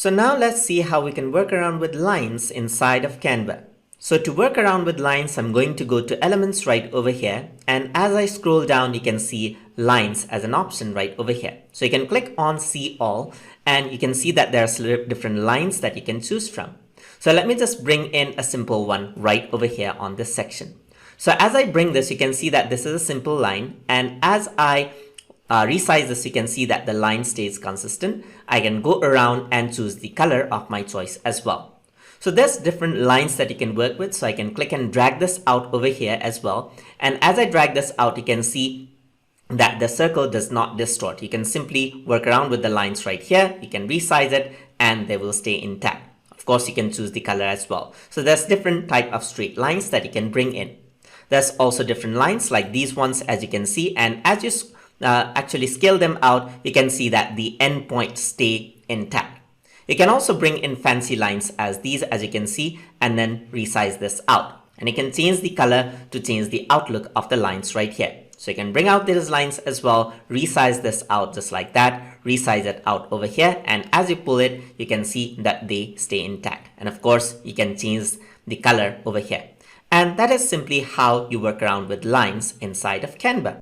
So now let's see how we can work around with lines inside of Canva. So to work around with lines, I'm going to go to elements right over here. And as I scroll down, you can see lines as an option right over here. So you can click on see all and you can see that there are different lines that you can choose from. So let me just bring in a simple one right over here on this section. So as I bring this, you can see that this is a simple line. And as I resize this, you can see that the line stays consistent. I can go around and choose the color of my choice as well. So there's different lines that you can work with. So I can click and drag this out over here as well. And as I drag this out, you can see that the circle does not distort. You can simply work around with the lines right here. You can resize it and they will stay intact. Of course, you can choose the color as well. So there's different type of straight lines that you can bring in. There's also different lines like these ones, as you can see. And as you actually scale them out, you can see that the endpoints stay intact. You can also bring in fancy lines as these, as you can see, and then resize this out. And you can change the color to change the outlook of the lines right here. So you can bring out these lines as well, resize this out just like that, resize it out over here. And as you pull it, you can see that they stay intact. And of course, you can change the color over here. And that is simply how you work around with lines inside of Canva.